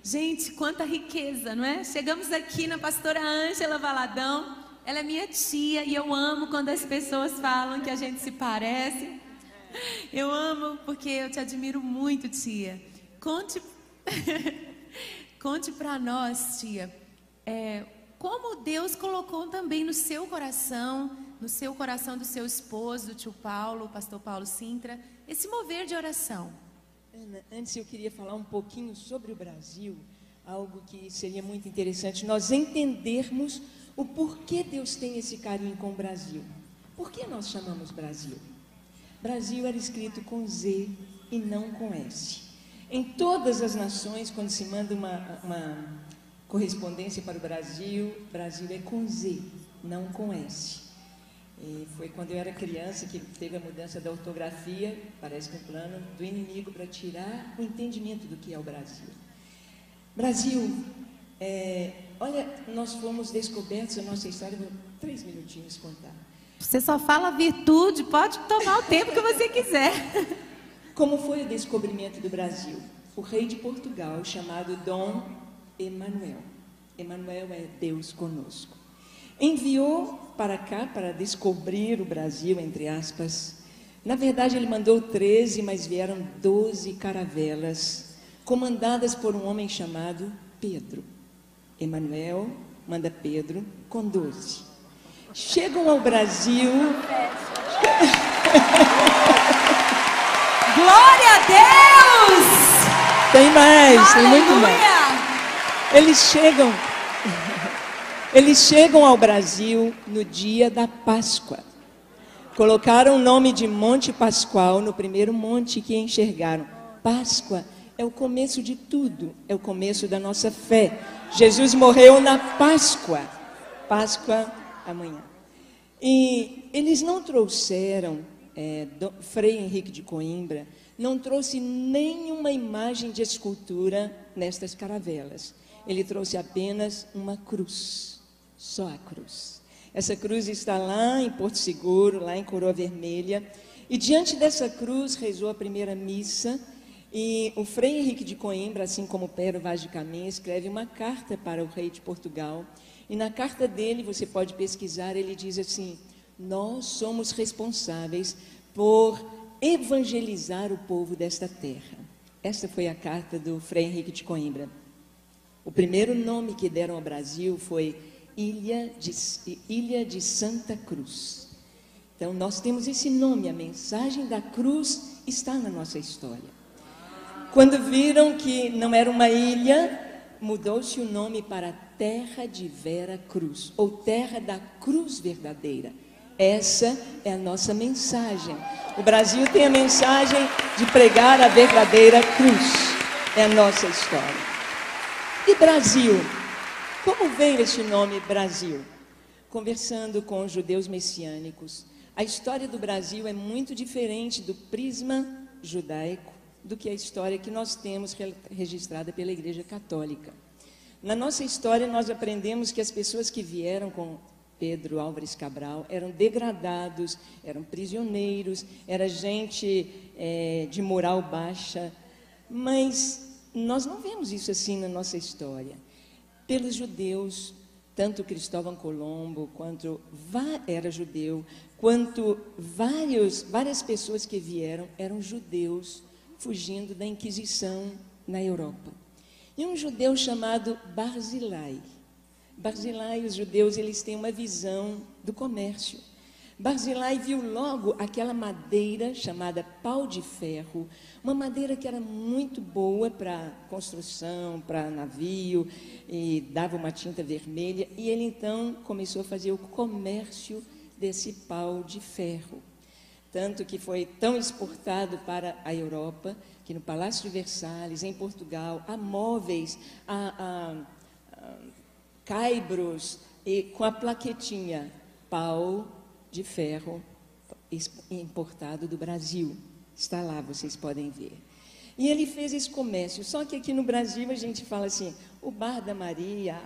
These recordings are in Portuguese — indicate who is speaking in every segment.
Speaker 1: Gente, quanta riqueza, não é? Chegamos aqui na pastora Ângela Valadão. Ela é minha tia e eu amo quando as pessoas falam que a gente se parece. Eu amo porque eu te admiro muito, tia. Conte, conte para nós, tia, como Deus colocou também no seu coração do seu esposo, do tio Paulo, o pastor Paulo Sintra, esse mover de oração.
Speaker 2: Ana, antes eu queria falar um pouquinho sobre o Brasil, algo que seria muito interessante, nós entendermos o porquê Deus tem esse carinho com o Brasil. Por que nós chamamos Brasil? Brasil era escrito com Z e não com S. Em todas as nações, quando se manda uma correspondência para o Brasil, Brasil é com Z, não com S. E foi quando eu era criança que teve a mudança da ortografia, parece que um plano do inimigo para tirar o entendimento do que é o Brasil. Brasil, olha, nós fomos descobertos, a nossa história, vou 3 minutinhos contar.
Speaker 1: Você só fala virtude, pode tomar o tempo que você quiser.
Speaker 2: Como foi o descobrimento do Brasil? O rei de Portugal, chamado Dom Emanuel. Emanuel é Deus conosco. Enviou para cá para descobrir o Brasil, entre aspas. Na verdade, ele mandou 13, mas vieram 12 caravelas, comandadas por um homem chamado Pedro. Emanuel manda Pedro com 12. Chegam ao Brasil.
Speaker 1: Glória a Deus!
Speaker 2: Tem mais, tem
Speaker 1: Aleluia!
Speaker 2: muito mais. Eles chegam ao Brasil no dia da Páscoa. Colocaram o nome de Monte Pascoal no primeiro monte que enxergaram. Páscoa é o começo de tudo, é o começo da nossa fé. Jesus morreu na Páscoa. Páscoa amanhã. E eles não trouxeram, Frei Henrique de Coimbra não trouxe nenhuma imagem de escultura nestas caravelas. Ele trouxe apenas uma cruz, só a cruz. Essa cruz está lá em Porto Seguro, lá em Coroa Vermelha. E diante dessa cruz rezou a primeira missa. E o Frei Henrique de Coimbra, assim como Pero Vaz de Caminha, escreve uma carta para o rei de Portugal. E na carta dele, você pode pesquisar, ele diz assim: nós somos responsáveis por evangelizar o povo desta terra. Esta foi a carta do Frei Henrique de Coimbra. O primeiro nome que deram ao Brasil foi Ilha de Santa Cruz. Então, nós temos esse nome, a mensagem da cruz está na nossa história. Quando viram que não era uma ilha, mudou-se o nome para Terra de Vera Cruz, ou Terra da Cruz Verdadeira. Essa é a nossa mensagem. O Brasil tem a mensagem de pregar a verdadeira cruz. É a nossa história. E Brasil? Como veio esse nome Brasil? Conversando com os judeus messiânicos, a história do Brasil é muito diferente do prisma judaico do que a história que nós temos registrada pela Igreja Católica. Na nossa história, nós aprendemos que as pessoas que vieram com Pedro Álvares Cabral eram degradados, eram prisioneiros, era gente de moral baixa, mas nós não vemos isso assim na nossa história. Pelos judeus, tanto Cristóvão Colombo, quanto era judeu, quanto várias pessoas que vieram eram judeus fugindo da Inquisição na Europa. E um judeu chamado Barzilai. Barzilai, os judeus, eles têm uma visão do comércio. Barzilai viu logo aquela madeira chamada pau de ferro, uma madeira que era muito boa para construção, para navio, e dava uma tinta vermelha, e ele então começou a fazer o comércio desse pau de ferro. Tanto que foi tão exportado para a Europa, que no Palácio de Versalhes, em Portugal, há móveis, há caibros, e com a plaquetinha, pau de ferro importado do Brasil. Está lá, vocês podem ver. E ele fez esse comércio, só que aqui no Brasil a gente fala assim, o bar da Maria,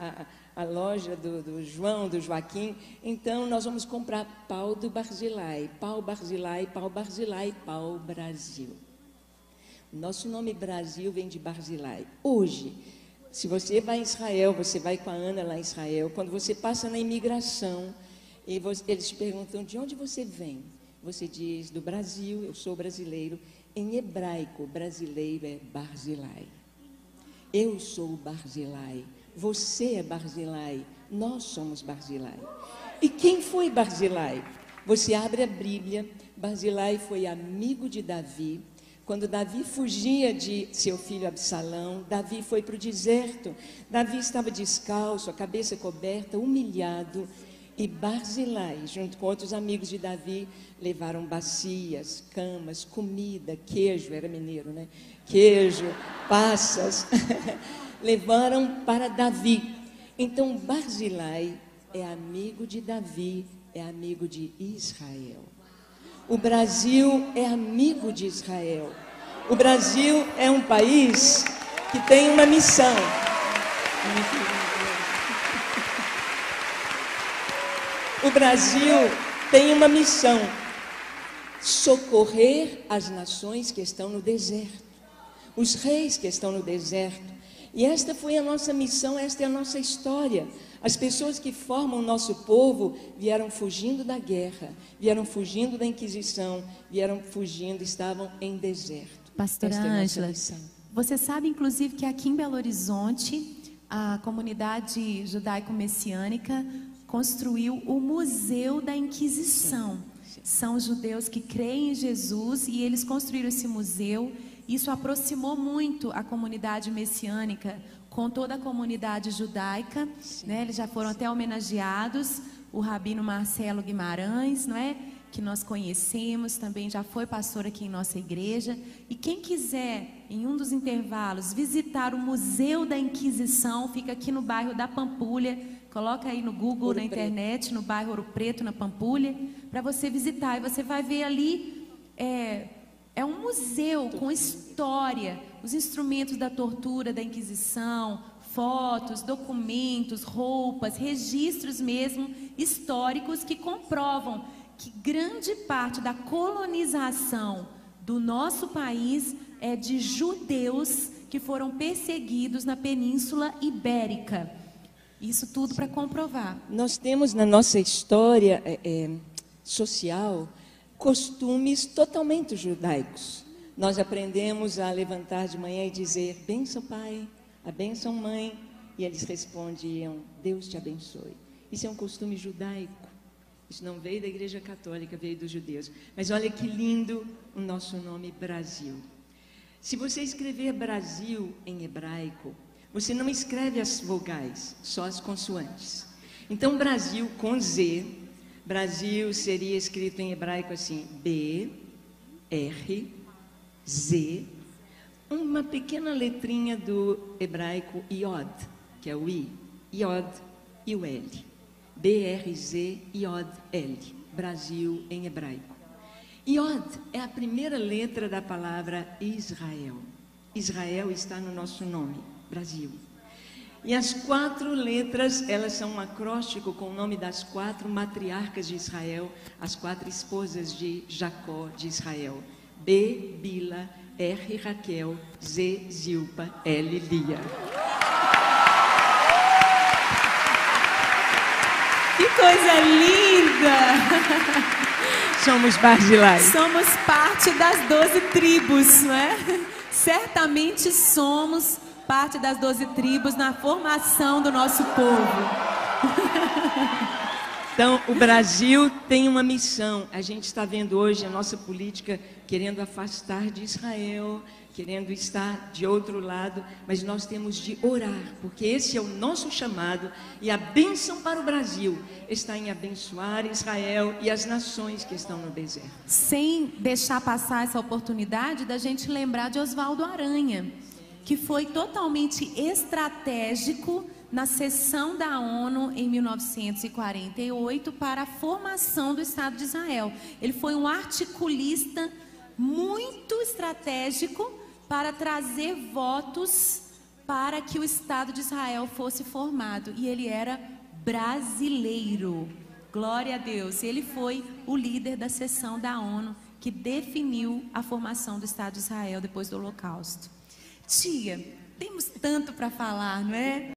Speaker 2: a loja do João, do Joaquim, então nós vamos comprar pau do Barzilai, pau Barzilai, pau Barzilai, pau Brasil. O nosso nome Brasil vem de Barzilai. Hoje, Se você vai a Israel, você vai com a Ana lá em Israel, quando você passa na imigração, eles te perguntam de onde você vem. Você diz, do Brasil, eu sou brasileiro. Em hebraico, brasileiro é Barzilai. Eu sou Barzilai, você é Barzilai, nós somos Barzilai. E quem foi Barzilai? Você abre a Bíblia, Barzilai foi amigo de Davi. Quando Davi fugia de seu filho Absalão, Davi foi para o deserto. Davi estava descalço, a cabeça coberta, humilhado. E Barzilai, junto com outros amigos de Davi, levaram bacias, camas, comida, queijo, era mineiro, né? Queijo, passas, levaram para Davi. Então Barzilai é amigo de Davi, é amigo de Israel. O Brasil é amigo de Israel. O Brasil é um país que tem uma missão. O Brasil tem uma missão: socorrer as nações que estão no deserto, os reis que estão no deserto. E esta foi a nossa missão, esta é a nossa história. As pessoas que formam o nosso povo vieram fugindo da guerra, vieram fugindo da Inquisição, vieram fugindo, estavam em deserto.
Speaker 1: Pastora Ângela, você sabe inclusive que aqui em Belo Horizonte, a comunidade judaico-messiânica construiu o Museu da Inquisição. São judeus que creem em Jesus e eles construíram esse museu. Isso aproximou muito a comunidade messiânica com toda a comunidade judaica, né? Eles já foram até homenageados. O rabino Marcelo Guimarães, não é? Que nós conhecemos, também já foi pastor aqui em nossa igreja. E quem quiser, em um dos intervalos, visitar o Museu da Inquisição, fica aqui no bairro da Pampulha. Coloca aí no Google, na internet, no bairro Ouro Preto, na Pampulha, para você visitar. E você vai ver ali, é um museu com história, os instrumentos da tortura, da Inquisição, fotos, documentos, roupas, registros mesmo históricos que comprovam que grande parte da colonização do nosso país é de judeus que foram perseguidos na Península Ibérica. Isso tudo para comprovar.
Speaker 2: Nós temos na nossa história social costumes totalmente judaicos. Nós aprendemos a levantar de manhã e dizer: benção pai, a benção mãe, e eles respondiam: Deus te abençoe. Isso é um costume judaico. Isso não veio da Igreja Católica, veio dos judeus. Mas olha que lindo o nosso nome, Brasil. Se você escrever Brasil em hebraico, você não escreve as vogais, só as consoantes. Então, Brasil com Z, Brasil seria escrito em hebraico assim: B, R, Z, uma pequena letrinha do hebraico Iod, que é o I, Iod e o L. B-R-Z, Iod, L. Brasil em hebraico. Iod é a primeira letra da palavra Israel. Israel está no nosso nome, Brasil. E as 4 letras, elas são um acróstico com o nome das 4 matriarcas de Israel, as 4 esposas de Jacó de Israel. B, Bila, R, Raquel, Z, Zilpa, L, Lia.
Speaker 1: Que coisa linda!
Speaker 2: Somos Barzilai.
Speaker 1: Somos parte das 12 tribos, não é? Certamente somos parte das 12 tribos na formação do nosso povo.
Speaker 2: Então, o Brasil tem uma missão. A gente está vendo hoje a nossa política querendo afastar de Israel, querendo estar de outro lado, mas nós temos de orar, porque esse é o nosso chamado, e a bênção para o Brasil está em abençoar Israel e as nações que estão no deserto.
Speaker 1: Sem deixar passar essa oportunidade da gente lembrar de Oswaldo Aranha, que foi totalmente estratégico na sessão da ONU em 1948 para a formação do Estado de Israel. Ele foi um articulista muito estratégico para trazer votos para que o Estado de Israel fosse formado. E ele era brasileiro. Glória a Deus. Ele foi o líder da sessão da ONU que definiu a formação do Estado de Israel depois do Holocausto. Tia, Temos tanto para falar, não é?